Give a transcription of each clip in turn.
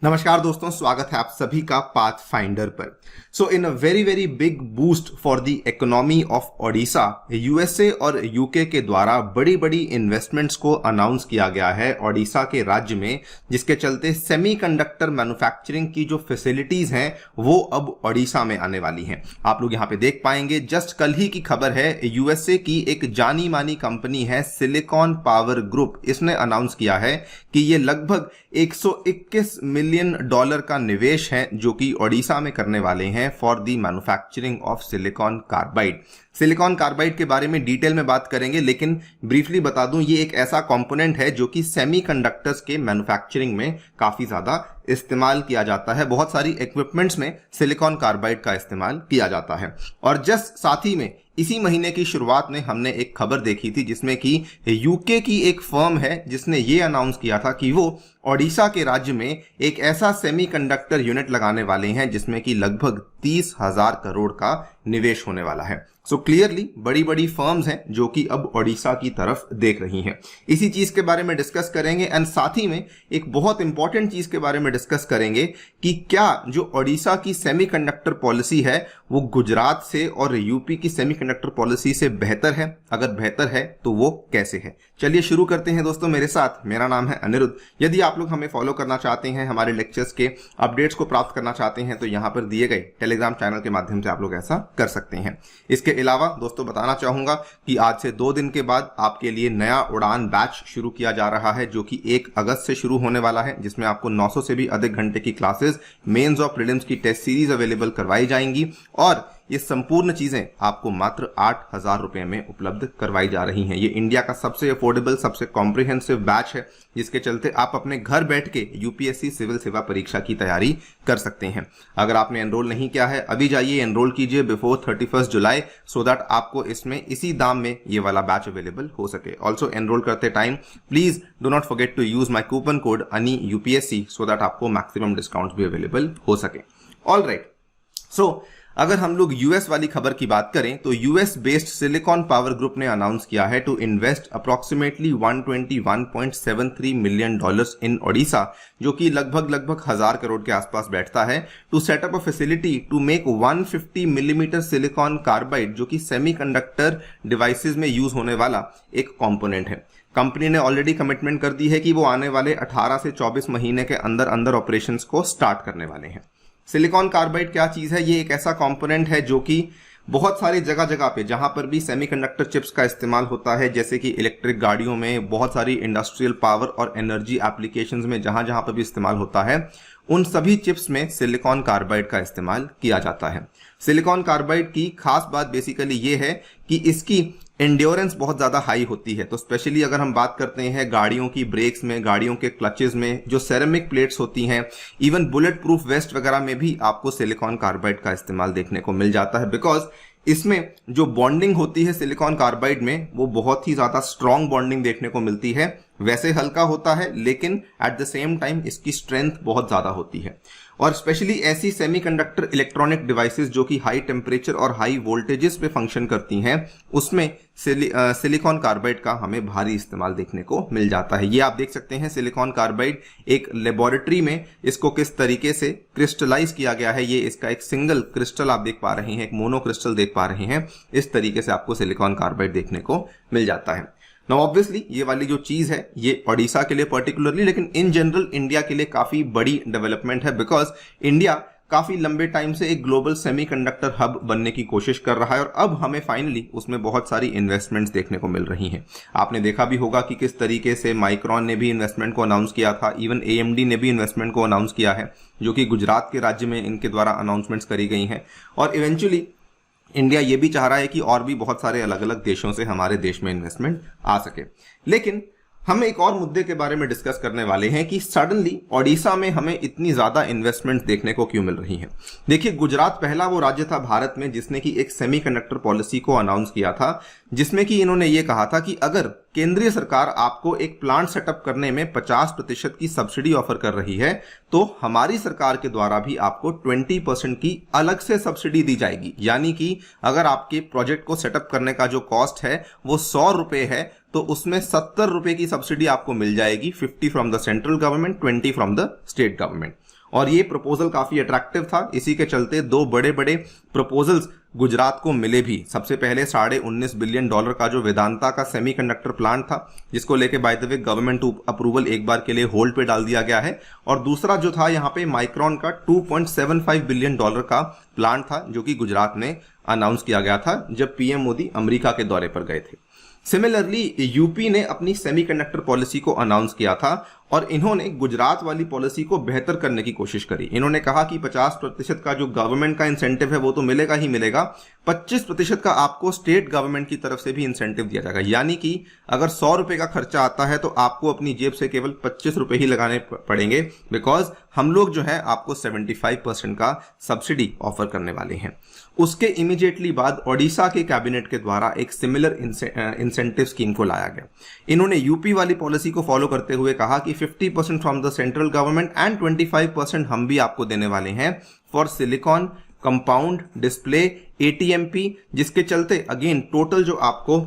नमस्कार दोस्तों, स्वागत है आप सभी का पाथफाइंडर पर। So in a very big boost for the economy of Odisha, USA और यूके के द्वारा बड़ी बड़ी इन्वेस्टमेंट्स को अनाउंस किया गया है ओडिशा के राज्य में, जिसके चलते सेमीकंडक्टर मैन्युफैक्चरिंग की जो फैसिलिटीज हैं वो अब ओडिशा में आने वाली हैं। आप लोग यहाँ पे देख पाएंगे, जस्ट कल ही की खबर है, यूएसए की एक जानी मानी कंपनी है सिलिकॉन पावर ग्रुप, इसने अनाउंस किया है कि ये लगभग 121 मिलियन डॉलर का निवेश है जो कि ओडिशा में करने वाले हैं for the manufacturing of silicon carbide. Silicon carbide के बारे में डिटेल में बात करेंगे, लेकिन ब्रीफली बता दूं ये एक ऐसा कंपोनेंट है जो कि सेमीकंडक्टर्स के मैन्युफैक्चरिंग में काफी ज्यादा इस्तेमाल किया जाता है। बहुत सारी इक्विपमेंट्स में सिलिकॉन कार्बाइड का इस्तेमाल किया जाता है। और जस्ट साथ ही में इसी महीने की शुरुआत में हमने एक खबर देखी थी जिसमें कि यूके की एक फर्म है जिसने ये अनाउंस किया था कि वो ओडिशा के राज्य में एक ऐसा सेमीकंडक्टर यूनिट लगाने वाले हैं जिसमें कि लगभग 30,000 करोड़ का निवेश होने वाला है। सो क्लियरली बड़ी बड़ी फर्म्स हैं जो कि अब ओडिशा की तरफ देख रही हैं। इसी चीज के बारे में डिस्कस करेंगे एंड साथ ही में एक बहुत इंपॉर्टेंट चीज के बारे में डिस्कस करेंगे कि क्या जो ओडिशा की सेमीकंडक्टर पॉलिसी है वो गुजरात से और यूपी की सेमीकंडक्टर पॉलिसी से बेहतर है। अगर बेहतर है तो वो कैसे है। चलिए शुरू करते हैं दोस्तों मेरे साथ। मेरा नाम है अनिरुद्ध। यदि आप लोग हमें फॉलो करना चाहते हैं, हमारे लेक्चर्स के अपडेट्स को प्राप्त करना चाहते हैं, तो यहां पर दिए गए टेलीग्राम चैनल के माध्यम से आप लोग ऐसा कर सकते हैं। इसके अलावा दोस्तों बताना चाहूंगा कि आज से 2 दिन के बाद आपके लिए नया उड़ान बैच शुरू किया जा रहा है जो कि 1 अगस्त से शुरू होने वाला है, जिसमें आपको 900 से भी अधिक घंटे की क्लासेस, मेंस और प्रीलिम्स की टेस्ट सीरीज अवेलेबल करवाई जाएंगी और ये संपूर्ण चीजें आपको मात्र 8,000 रुपए में उपलब्ध करवाई जा रही हैं। ये इंडिया का सबसे अफोर्डेबल, सबसे कॉम्प्रिहेंसिव बैच है जिसके चलते आप अपने घर बैठ के यूपीएससी सिविल सेवा परीक्षा की तैयारी कर सकते हैं। अगर आपने एनरोल नहीं किया है, अभी जाइए एनरोल कीजिए बिफोर 31 जुलाई, सो दैट आपको इसमें इसी दाम में ये वाला बैच अवेलेबल हो सके। ऑल्सो एनरोल करते time please do not forget to use my coupon code अनि यूपीएससी सो दैट आपको मैक्सिमम डिस्काउंट भी अवेलेबल हो सके। ऑल राइट, सो अगर हम लोग यूएस वाली खबर की बात करें तो US based silicon power group ने अनाउंस किया है to invest approximately 121.73 million dollars in Odisha, जो कि लगभग 1000 करोड़ के आसपास बैठता है, to set up a facility to make 150 millimetre silicon carbide, जो कि सेमीकंडक्टर डिवाइसेस में यूज होने वाला एक कंपोनेंट है। कंपनी ने ऑलरेडी कमिटमेंट कर दी है कि वो आने वाले 18 से 24 महीने के अंदर अंदर ऑपरेशंस को स्टार्ट करने वाले हैं। सिलिकॉन कार्बाइड क्या चीज है? ये एक ऐसा कंपोनेंट है जो कि बहुत सारी जगह जगह पे जहां पर भी सेमीकंडक्टर चिप्स का इस्तेमाल होता है, जैसे कि इलेक्ट्रिक गाड़ियों में, बहुत सारी इंडस्ट्रियल पावर और एनर्जी एप्लीकेशंस में जहां जहां पर भी इस्तेमाल होता है, उन सभी चिप्स में सिलिकॉन कार्बाइड का इस्तेमाल किया जाता है। सिलिकॉन कार्बाइड की खास बात बेसिकली ये है कि इसकी एंड्योरेंस बहुत ज्यादा हाई होती है। तो स्पेशली अगर हम बात करते हैं गाड़ियों की ब्रेक्स में, गाड़ियों के क्लचेस में जो सेरेमिक प्लेट्स होती हैं, इवन बुलेट प्रूफ वेस्ट वगैरह में भी आपको सिलिकॉन कार्बाइड का इस्तेमाल देखने को मिल जाता है, बिकॉज इसमें जो बॉन्डिंग होती है सिलिकॉन कार्बाइड में वो बहुत ही ज्यादा स्ट्रॉन्ग बॉन्डिंग देखने को मिलती है। वैसे हल्का होता है लेकिन एट द सेम टाइम इसकी स्ट्रेंथ बहुत ज्यादा होती है। और स्पेशली ऐसी सेमीकंडक्टर इलेक्ट्रॉनिक डिवाइसेस जो कि हाई टेम्परेचर और हाई वोल्टेजेस पे फंक्शन करती हैं, उसमें सिलिकॉन कार्बाइड का हमें भारी इस्तेमाल देखने को मिल जाता है। ये आप देख सकते हैं सिलिकॉन कार्बाइड एक लेबोरेटरी में इसको किस तरीके से क्रिस्टलाइज किया गया है। ये इसका एक सिंगल क्रिस्टल आप देख पा रहे हैं, एक मोनो क्रिस्टल देख पा रहे हैं। इस तरीके से आपको सिलिकॉन कार्बाइड देखने को मिल जाता है। नाउ ऑब्वियसली ये वाली जो चीज है ये ओडिशा के लिए पर्टिकुलरली, लेकिन इन जनरल इंडिया के लिए काफी बड़ी डेवलपमेंट है, बिकॉज इंडिया काफी लंबे टाइम से एक ग्लोबल सेमीकंडक्टर हब बनने की कोशिश कर रहा है और अब हमें फाइनली उसमें बहुत सारी इन्वेस्टमेंट्स देखने को मिल रही हैं। आपने देखा भी होगा कि किस तरीके से माइक्रॉन ने भी इन्वेस्टमेंट को अनाउंस किया था, इवन एएमडी ने भी इन्वेस्टमेंट को अनाउंस किया है, जो कि गुजरात के राज्य में इनके द्वारा अनाउंसमेंट्स करी गई हैं। और इवेंचुअली इंडिया ये भी चाह रहा है कि और भी बहुत सारे अलग अलग देशों से हमारे देश में इन्वेस्टमेंट आ सके। लेकिन हम एक और मुद्दे के बारे में डिस्कस करने वाले हैं कि सडनली ओडिशा में हमें इतनी ज्यादा इन्वेस्टमेंट देखने को क्यों मिल रही है। देखिए, गुजरात पहला वो राज्य था भारत में जिसने की एक सेमीकंडक्टर पॉलिसी को अनाउंस किया था, जिसमें कि इन्होंने ये कहा था कि अगर केंद्रीय सरकार आपको एक प्लांट सेटअप करने में 50% की सब्सिडी ऑफर कर रही है तो हमारी सरकार के द्वारा भी आपको 20% की अलग से सब्सिडी दी जाएगी। यानी कि अगर आपके प्रोजेक्ट को सेटअप करने का जो कॉस्ट है वो 100 रुपए है, तो उसमें 70 रुपए की सब्सिडी आपको मिल जाएगी, 50 from the central government, 20 from the state government. और ये प्रपोजल काफी अट्रैक्टिव था। इसी के चलते दो बड़े बड़े प्रपोजल्स गुजरात को मिले भी। सबसे पहले $19.5 बिलियन का जो वेदांता का सेमीकंडक्टर प्लांट था, जिसको लेके by the way government approval एक बार के लिए होल्ड पे डाल दिया गया है। और दूसरा जो था यहाँ पे माइक्रॉन का $2.75 बिलियन का प्लांट था, जो कि गुजरात में अनाउंस किया गया था जब पीएम मोदी अमेरिका के दौरे पर गए थे। सिमिलरली यूपी ने अपनी सेमीकंडक्टर पॉलिसी को अनाउंस किया था और इन्होंने गुजरात वाली पॉलिसी को बेहतर करने की कोशिश करी। इन्होंने कहा कि 50% का जो गवर्नमेंट का इंसेंटिव है वो तो मिलेगा ही मिलेगा, 25% का आपको स्टेट गवर्नमेंट की तरफ से भी इंसेंटिव दिया जाएगा। यानी कि अगर 100 रुपए का खर्चा आता है तो आपको अपनी जेब से केवल 25 रुपए ही लगाने पड़ेंगे, बिकॉज हम लोग जो है आपको 75% का सब्सिडी ऑफर करने वाले हैं। उसके इमीडिएटली बाद ओडिशा के कैबिनेट के द्वारा एक सिमिलर इंसेंटिव स्कीम को लाया गया। इन्होंने यूपी वाली पॉलिसी को फॉलो करते हुए कहा कि 50% from the central government and 25% हम भी आपको देने वाले हैं for silicon, compound, display, ATMP, जिसके चलते अगेन टोटल जो आपको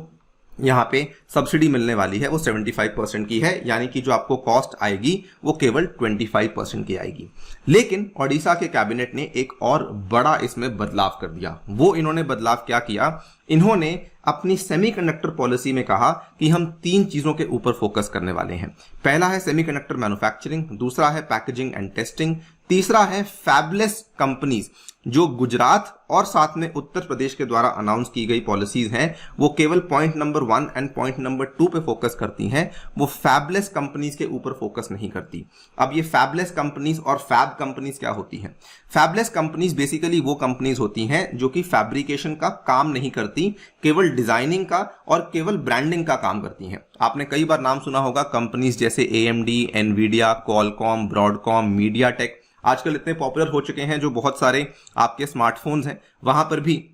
यहाँ पे सब्सिडी मिलने वाली है वो 75% की है, यानी कि जो आपको कॉस्ट आएगी वो केवल 25% की आएगी। लेकिन ओडिशा के कैबिनेट ने एक और बड़ा इसमें बदलाव कर दिया। वो इन्होंने बदलाव क्या किया, इन्होंने अपनी सेमीकंडक्टर पॉलिसी में कहा कि हम 3 चीजों के ऊपर फोकस करने वाले हैं। पहला है सेमीकंडक्टर मैन्युफैक्चरिंग, दूसरा है पैकेजिंग एंड टेस्टिंग, तीसरा है फैबलेस कंपनीज। जो गुजरात और साथ में उत्तर प्रदेश के द्वारा अनाउंस की गई पॉलिसीज हैं वो केवल point number 1 and point number 2 पे फोकस करती हैं, वो फैबलेस कंपनीज के ऊपर फोकस नहीं करती। अब ये फैबलेस कंपनीज और फैब कंपनीज क्या होती हैं? फैबलेस कंपनीज बेसिकली वो कंपनीज होती हैं जो कि फैब्रिकेशन का काम नहीं करती, केवल डिजाइनिंग का और केवल ब्रांडिंग का काम करती हैं। आपने कई बार नाम सुना होगा कंपनीज जैसे AMD, Nvidia, Qualcomm, Broadcom, MediaTek, आजकल इतने पॉपुलर हो चुके हैं जो बहुत सारे आपके स्मार्टफोन्स हैं वहां पर भी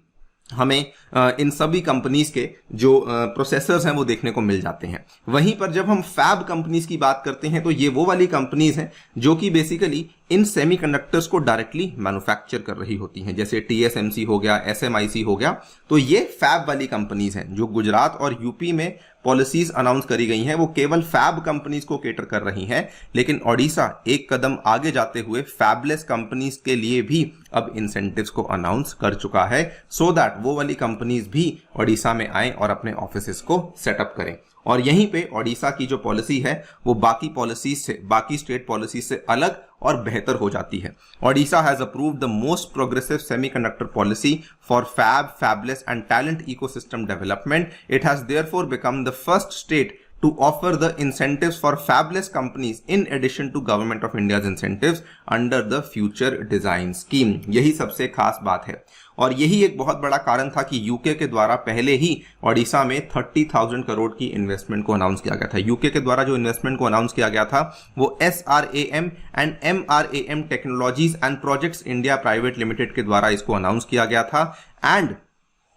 हमें इन सभी कंपनीज के जो प्रोसेसर्स हैं वो देखने को मिल जाते हैं। वहीं पर जब हम फैब कंपनीज की बात करते हैं तो ये वो वाली कंपनीज हैं जो कि बेसिकली इन सेमीकंडक्टर्स को डायरेक्टली मैन्युफैक्चर कर रही होती हैं, जैसे TSMC हो गया, SMIC हो गया। तो ये फैब वाली कंपनीज हैं। जो गुजरात और यूपी में पॉलिसीज अनाउंस करी गई हैं वो केवल फैब कंपनीज को केटर कर रही हैं, लेकिन ओडिशा एक कदम आगे जाते हुए फैबलेस कंपनीज के लिए भी अब इंसेंटिव्स को अनाउंस कर चुका है, सो दैट वो वाली कंपनीज भी ओडिशा में आए और अपने ऑफिसेस को सेटअप करें। और यहीं पे ओडिशा की जो पॉलिसी है वो बाकी पॉलिसीज से, बाकी स्टेट पॉलिसीज से अलग और बेहतर हो जाती है। Odisha has approved the most progressive semiconductor policy for fab, fabless and talent ecosystem development. It has therefore become the first state to offer the incentives for fabless companies in addition to Government of India's incentives under the Future Design Scheme। यही सबसे खास बात है और यही एक बहुत बड़ा कारण था कि यूके के द्वारा पहले ही ओडिशा में 30,000 करोड़ की इन्वेस्टमेंट को अनाउंस किया गया था। यूके के द्वारा जो इन्वेस्टमेंट को अनाउंस किया गया था वो SRAM and MRAM technologies and projects India private limited के द्वारा इसको अनाउंस किया गया था। एंड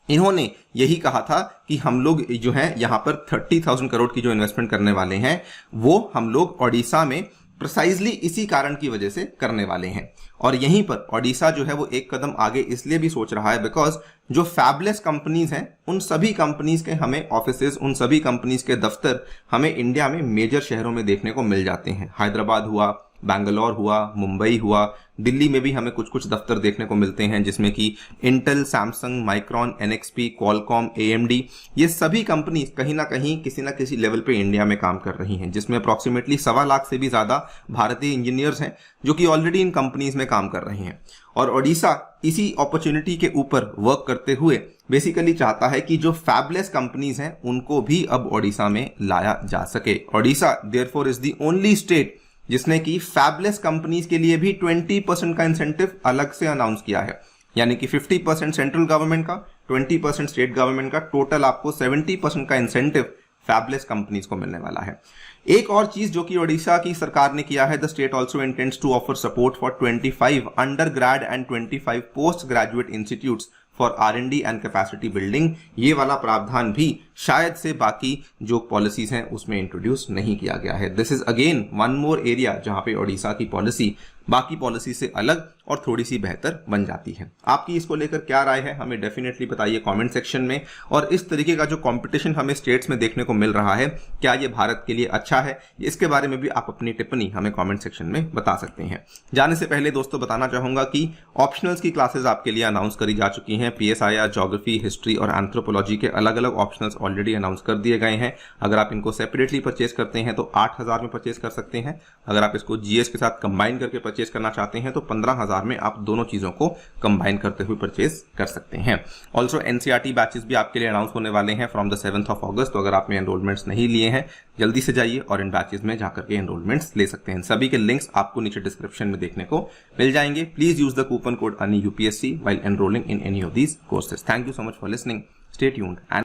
इन्होंने यही कहा था कि हम लोग जो है यहाँ पर 30,000 करोड़ की जो इन्वेस्टमेंट करने वाले हैं वो हम लोग ओडिशा में प्रिसाइजली इसी कारण की वजह से करने वाले हैं। और यहीं पर ओडिशा जो है वो एक कदम आगे इसलिए भी सोच रहा है बिकॉज जो फैबलेस कंपनीज हैं उन सभी कंपनीज के हमें ऑफिसेज, उन सभी कंपनीज के दफ्तर हमें इंडिया में मेजर शहरों में देखने को मिल जाते हैं। हैदराबाद हुआ, बैंगलोर हुआ, मुंबई हुआ, दिल्ली में भी हमें कुछ कुछ दफ्तर देखने को मिलते हैं जिसमें कि Intel, Samsung, micron, NXP, Qualcomm, AMD, ये सभी कंपनी कहीं ना कहीं किसी ना किसी लेवल पे इंडिया में काम कर रही हैं, जिसमें अप्रॉक्सीमेटली 1.25 लाख से भी ज्यादा भारतीय इंजीनियर्स हैं जो कि ऑलरेडी इन कंपनीज में काम कर रहे हैं। और ओडिशा इसी अपॉर्चुनिटी के ऊपर वर्क करते हुए बेसिकली चाहता है कि जो फैबलेस कंपनीज हैं उनको भी अब ओडिशा में लाया जा सके। Odisha therefore is the only state जिसने कि फैबलेस कंपनीज के लिए भी 20% का इंसेंटिव अलग से अनाउंस किया है, यानी कि 50% सेंट्रल गवर्नमेंट का, 20% स्टेट गवर्नमेंट का, टोटल आपको 70% का इंसेंटिव फैबलेस कंपनीज को मिलने वाला है। एक और चीज जो कि ओडिशा की सरकार ने किया है, the state also intends to offer support for 25 undergrad and 25 post graduate institutes for R&D and capacity building. ये वाला प्रावधान भी शायद से बाकी जो पॉलिसीज हैं उसमें इंट्रोड्यूस नहीं किया गया है। This is again one more area जहां पे ओडिशा की पॉलिसी बाकी पॉलिसी से अलग और थोड़ी सी बेहतर बन जाती है। आपकी इसको लेकर क्या राय है हमें डेफिनेटली बताइए कमेंट सेक्शन में। और इस तरीके का जो कंपटीशन हमें स्टेट्स में देखने को मिल रहा है, क्या ये भारत के लिए अच्छा है, इसके बारे में भी आप अपनी टिप्पणी हमें कमेंट सेक्शन में बता सकते हैं। जाने से पहले दोस्तों बताना चाहूंगा कि ऑप्शनल्स की क्लासेस आपके लिए अनाउंस करी जा चुकी हैं। पीएसआईआर, ज्योग्राफी, हिस्ट्री और एंथ्रोपोलॉजी के अलग अलग ऑप्शनल्स ऑलरेडी अनाउंस कर दिए गए हैं। अगर आप इनको सेपरेटली परचेज करते हैं तो 8,000 में परचेज कर सकते हैं। अगर आप इसको जीएस के साथ कंबाइन करके परचेज करना चाहते हैं तो 15,000 में आप दोनों चीजों को कंबाइन करते हुए परचेज कर सकते हैं। ऑल्सो एनसीईआरटी बैचेस भी आपके लिए अनाउंस होने वाले हैं from the 7th of August। तो अगर आपने एनरोलमेंट्स नहीं लिए हैं जल्दी से जाइए और इन बैचेस में जाकर के एनरोलमेंट्स ले सकते हैं। सभी के लिंक्स आपको नीचे डिस्क्रिप्शन में देखने को मिल जाएंगे। Please use the coupon code ANI UPSC while enrolling in any of these courses. Thank you so much for listening. Stay tuned and